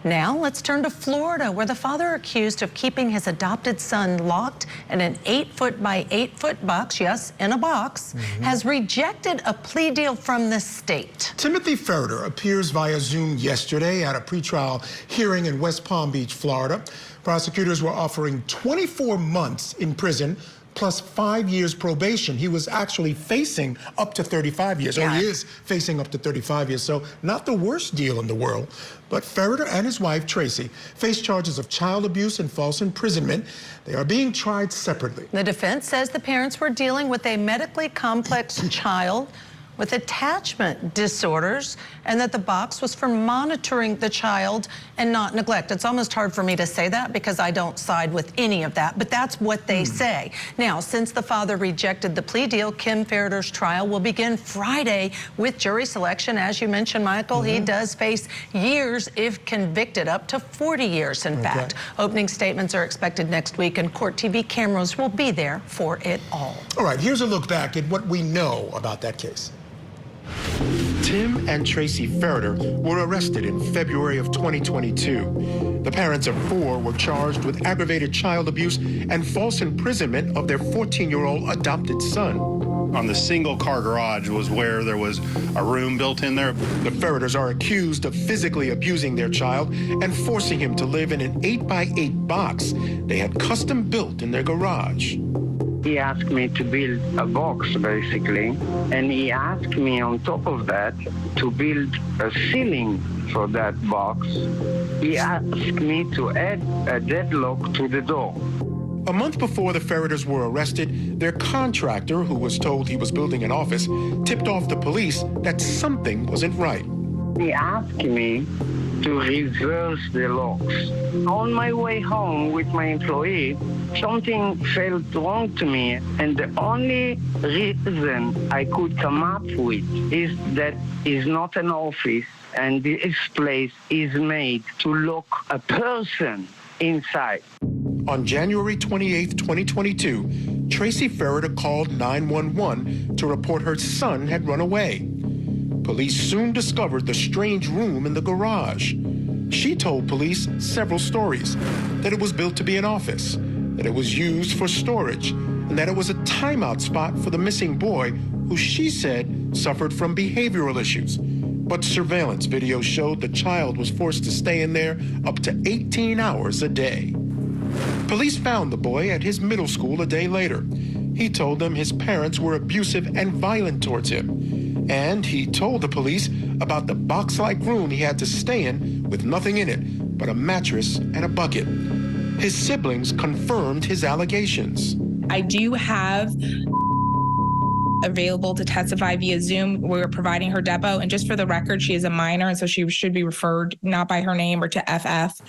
Now let's turn to Florida, where the father accused of keeping his adopted son locked in an 8-foot by 8-foot box, yes, in a box, has rejected a plea deal from the state. Timothy Ferriter appears via Zoom yesterday at a pretrial hearing in West Palm Beach, Florida. Prosecutors were offering 24 months in prison plus 5 years probation. He was actually facing up to 35 years, or he is facing up to 35 years, so not the worst deal in the world. But Ferriter and his wife, Tracy, face charges of child abuse and false imprisonment. They are being tried separately. The defense says the parents were dealing with a medically complex child with attachment disorders, and that the box was for monitoring the child and not neglect. It's almost hard for me to say that because I don't side with any of that, but that's what they say. Now, since the father rejected the plea deal, Kim Ferriter's trial will begin Friday with jury selection. As you mentioned, Michael, he does face years if convicted, up to 40 years, in fact. Opening statements are expected next week, and court TV cameras will be there for it all. All right, here's a look back at what we know about that case. Tim and Tracy Ferriter were arrested in February of 2022. The parents of 4 were charged with aggravated child abuse and false imprisonment of their 14-year-old adopted son. On the single-car garage was where there was a room built in there. The Ferriters are accused of physically abusing their child and forcing him to live in an 8-by-8 box they had custom built in their garage. He asked me to build a box, basically, and he asked me on top of that to build a ceiling for that box. He asked me to add a deadlock to the door. A month before the Ferriters were arrested, their contractor, who was told he was building an office, tipped off the police that something wasn't right. He asked me to reverse the locks. On my way home with my employee, something felt wrong to me, and the only reason I could come up with is that it's not an office, and this place is made to lock a person inside. On January 28, 2022, Tracy Ferriter called 911 to report her son had run away. Police soon discovered the strange room in the garage. She told police several stories: that it was built to be an office, that it was used for storage, and that it was a timeout spot for the missing boy, who she said suffered from behavioral issues. But surveillance video showed the child was forced to stay in there up to 18 hours a day. Police found the boy at his middle school a day later. He told them his parents were abusive and violent towards him. And he told the police about the box-like room he had to stay in with nothing in it but a mattress and a bucket. His siblings confirmed his allegations. I do have available to testify via Zoom. We're providing her depo, and just for the record, she is a minor, and so she should be referred not by her name or to FF.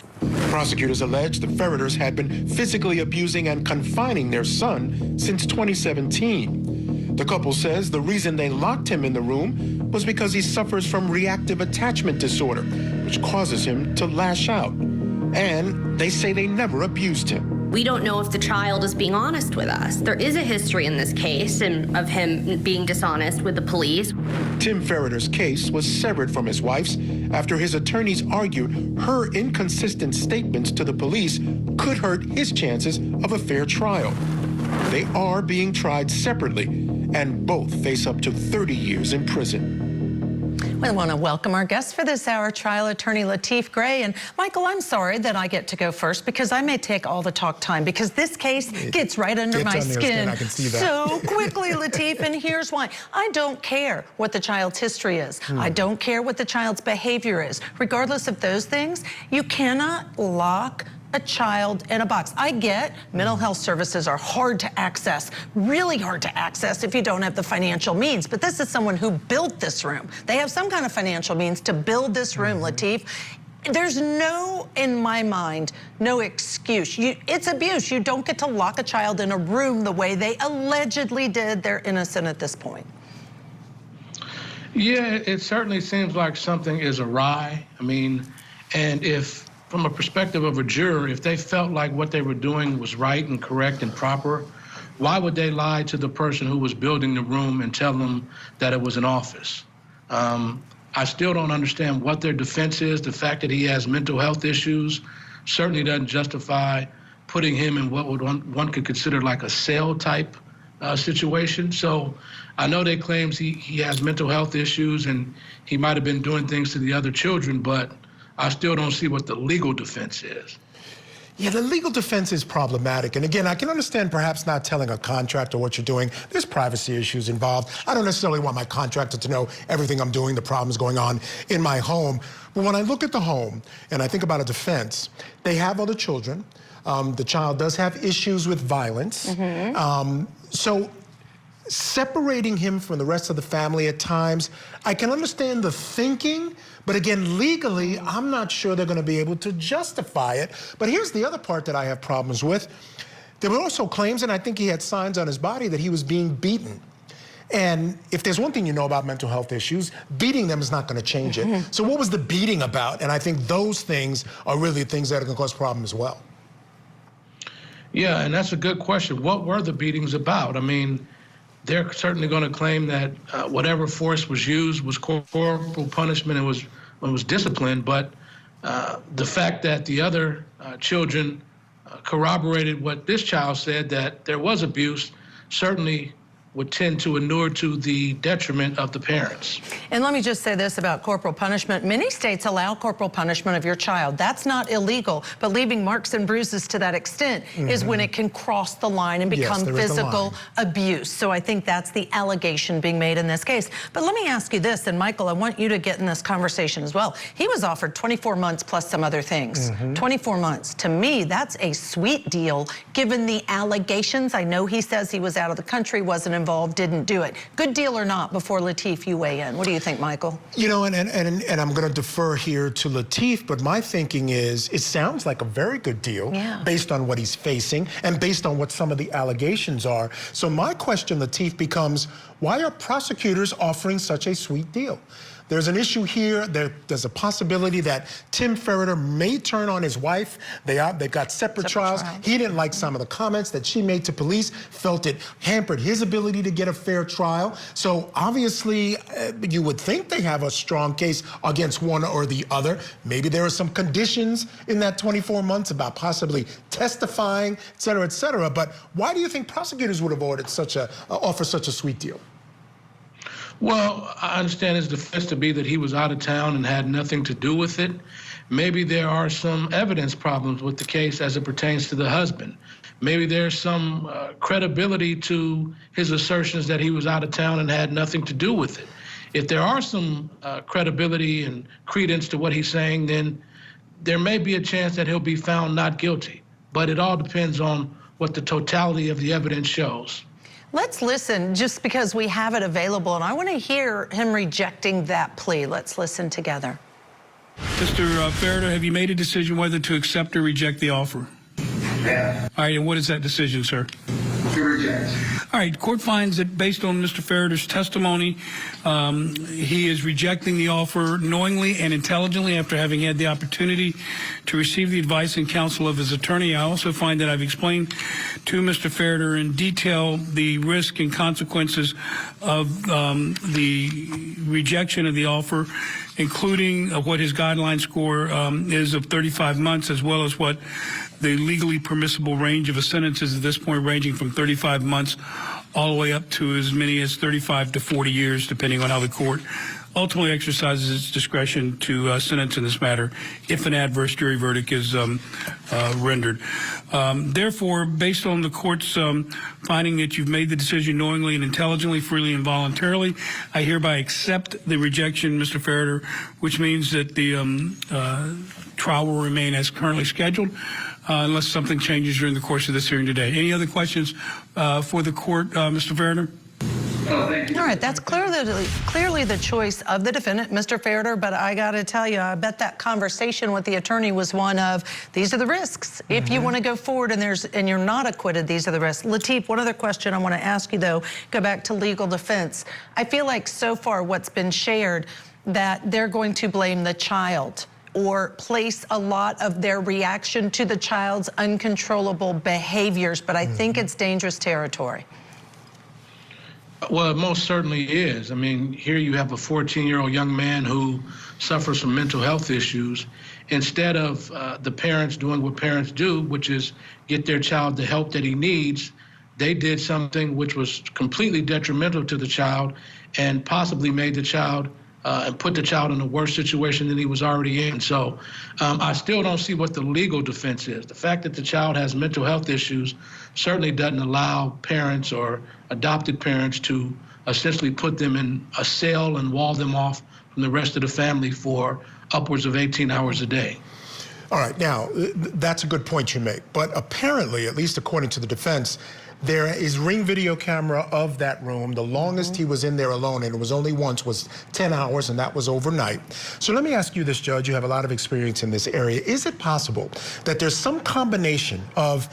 Prosecutors allege the Ferriters had been physically abusing and confining their son since 2017. The couple says the reason they locked him in the room was because he suffers from reactive attachment disorder, which causes him to lash out. And they say they never abused him. We don't know if the child is being honest with us. There is a history in this case of him being dishonest with the police. Tim Ferriter's case was severed from his wife's after his attorneys argued her inconsistent statements to the police could hurt his chances of a fair trial. They are being tried separately, and both face up to 30 years in prison. We want to welcome our guest for this hour, trial attorney Lateef Gray. And Michael, I'm sorry that I get to go first because I may take all the talk time because this case gets right under my skin. I can see that. So quickly, Lateef, and here's why. I don't care what the child's history is. I don't care what the child's behavior is. Regardless of those things, you cannot lock a child in a box. I get mental health services are hard to access, really hard to access if you don't have the financial means, but this is someone who built this room. They have some kind of financial means to build this room, Lateef. There's no, in my mind, no excuse. It's abuse. You don't get to lock a child in a room the way they allegedly did. They're innocent at this point. Yeah, it certainly seems like something is awry. I mean, and if, from a perspective of a juror, if they felt like what they were doing was right and correct and proper, why would they lie to the person who was building the room and tell them that it was an office? I still don't understand what their defense is. The fact that he has mental health issues certainly doesn't justify putting him in what would one could consider like a cell type situation. So I know they claims he has mental health issues and he might have been doing things to the other children, but I still don't see what the legal defense is. Yeah, the legal defense is problematic. And again, I can understand perhaps not telling a contractor what you're doing. There's privacy issues involved. I don't necessarily want my contractor to know everything I'm doing, the problems going on in my home. But when I look at the home and I think about a defense, they have other children. The child does have issues with violence. So separating him from the rest of the family at times, I can understand the thinking, but again, legally, I'm not sure they're going to be able to justify it. But here's the other part that I have problems with. There were also claims, and I think he had signs on his body, that he was being beaten. And if there's one thing you know about mental health issues, beating them is not going to change it. So what was the beating about? And I think those things are really things that are going to cause problems as well. Yeah, and that's a good question. What were the beatings about? I mean, they're certainly going to claim that whatever force was used was corporal punishment and was discipline, but the fact that the other children corroborated what this child said, that there was abuse, certainly would tend to inure to the detriment of the parents. And let me just say this about corporal punishment. Many states allow corporal punishment of your child. That's not illegal, but leaving marks and bruises to that extent is when it can cross the line and become physical abuse. So I think that's the allegation being made in this case. But let me ask you this, and Michael, I want you to get in this conversation as well. He was offered 24 months plus some other things. 24 months. To me, that's a sweet deal, given the allegations. I know he says he was out of the country, wasn't involved, didn't do it. Good deal or not? Before Lateef, you weigh in. What do you think, Michael? You know, and I'm going to defer here to Lateef, but my thinking is it sounds like a very good deal based on what he's facing and based on what some of the allegations are. So my question, Lateef, becomes, why are prosecutors offering such a sweet deal? There's an issue here. There's a possibility that Tim Ferriter may turn on his wife. They've got separate trials. He didn't like some of the comments that she made to police, felt it hampered his ability to get a fair trial. So obviously, you would think they have a strong case against one or the other. Maybe there are some conditions in that 24 months about possibly testifying, et cetera, et cetera. But why do you think prosecutors would have ordered offer such a sweet deal? Well, I understand his defense to be that he was out of town and had nothing to do with it. Maybe there are some evidence problems with the case as it pertains to the husband. Maybe there's some credibility to his assertions that he was out of town and had nothing to do with it. If there are some credibility and credence to what he's saying, then there may be a chance that he'll be found not guilty. But it all depends on what the totality of the evidence shows. Let's listen, just because we have it available, and I want to hear him rejecting that plea. Let's listen together. Mr. Ferriter, have you made a decision whether to accept or reject the offer? Yeah. All right, and what is that decision, sir? To reject. All right, court finds that based on Mr. Ferriter's testimony, he is rejecting the offer knowingly and intelligently after having had the opportunity to receive the advice and counsel of his attorney. I also find that I've explained to Mr. Ferriter in detail the risk and consequences of the rejection of the offer, including what his guideline score is of 35 months, as well as what the legally permissible range of a sentence is at this point, ranging from 35 months all the way up to as many as 35 to 40 years, depending on how the court ultimately exercises its discretion to sentence in this matter if an adverse jury verdict is rendered. Therefore, based on the court's finding that you've made the decision knowingly and intelligently, freely and voluntarily, I hereby accept the rejection, Mr. Ferriter, which means that the trial will remain as currently scheduled unless something changes during the course of this hearing today. Any other questions for the court, Mr. Ferriter? Oh, thank you. All right, that's clearly the choice of the defendant, Mr. Ferriter, but I got to tell you, I bet that conversation with the attorney was one of, these are the risks. If you want to go forward and you're not acquitted, these are the risks. Lateef, one other question I want to ask you, though, go back to legal defense. I feel like so far what's been shared, that they're going to blame the child or place a lot of their reaction to the child's uncontrollable behaviors, but I think it's dangerous territory. Well, it most certainly is. I mean, here you have a 14-year-old young man who suffers from mental health issues. Instead of the parents doing what parents do, which is get their child the help that he needs, they did something which was completely detrimental to the child and possibly made the child and put the child in a worse situation than he was already in. So I still don't see what the legal defense is. The fact that the child has mental health issues certainly doesn't allow parents or adopted parents to essentially put them in a cell and wall them off from the rest of the family for upwards of 18 hours a day. All right, now, that's a good point you make. But apparently, at least according to the defense, there is ring video camera of that room. The longest he was in there alone, and it was only once, was 10 hours, and that was overnight. So let me ask you this, Judge. You have a lot of experience in this area. Is it possible that there's some combination of,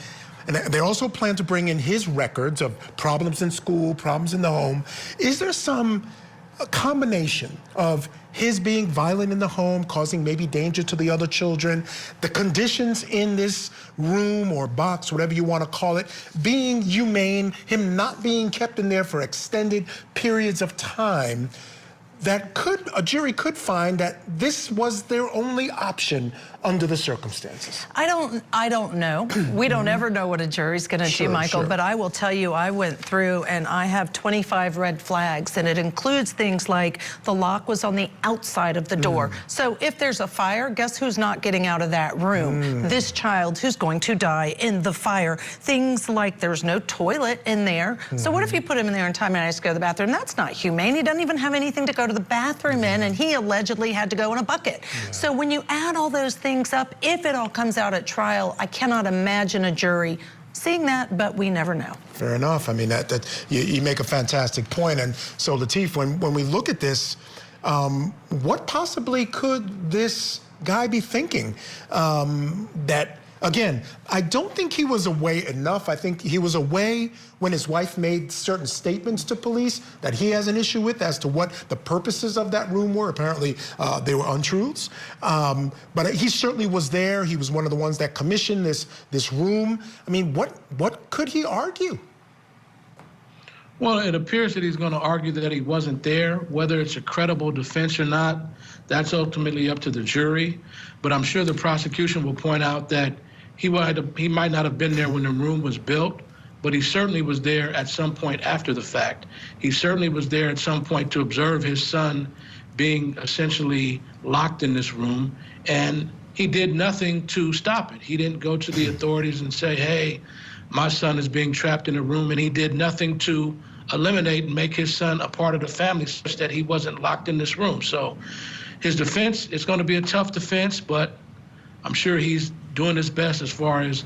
and they also plan to bring in his records of problems in school, problems in the home. Is there some combination of his being violent in the home, causing maybe danger to the other children, the conditions in this room or box, whatever you want to call it, being humane, him not being kept in there for extended periods of time, that a jury could find that this was their only option under the circumstances? I don't know. We don't ever know what a jury's going to do, Michael, but I will tell you, I went through and I have 25 red flags, and it includes things like the lock was on the outside of the door. So if there's a fire, guess who's not getting out of that room? This child who's going to die in the fire. Things like there's no toilet in there. So what if you put him in there in time and I just go to the bathroom? That's not humane. He doesn't even have anything to go to the bathroom in, and he allegedly had to go in a bucket. So when you add all those things up, if it all comes out at trial, I cannot imagine a jury seeing that, but we never know. Fair enough. I mean, you make a fantastic point. And so, Lateef, when we look at this, what possibly could this guy be thinking? That, again, I don't think he was away enough. I think he was away when his wife made certain statements to police that he has an issue with as to what the purposes of that room were. Apparently, they were untruths. But he certainly was there. He was one of the ones that commissioned this room. I mean, what could he argue? Well, it appears that he's going to argue that he wasn't there. Whether it's a credible defense or not, that's ultimately up to the jury. But I'm sure the prosecution will point out that he might not have been there when the room was built, but he certainly was there at some point after the fact. He certainly was there at some point to observe his son being essentially locked in this room, and he did nothing to stop it. He didn't go to the authorities and say, hey, my son is being trapped in a room, and he did nothing to eliminate and make his son a part of the family such that he wasn't locked in this room. So his defense is going to be a tough defense, but I'm sure he's doing his best as far as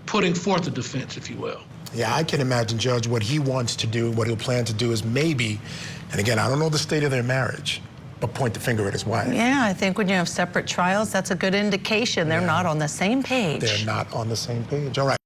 putting forth a defense, if you will. Yeah, I can imagine, Judge, what he wants to do, what he'll plan to do is maybe, and again, I don't know the state of their marriage, but point the finger at his wife. Yeah, I think when you have separate trials, that's a good indication they're not on the same page. They're not on the same page. All right.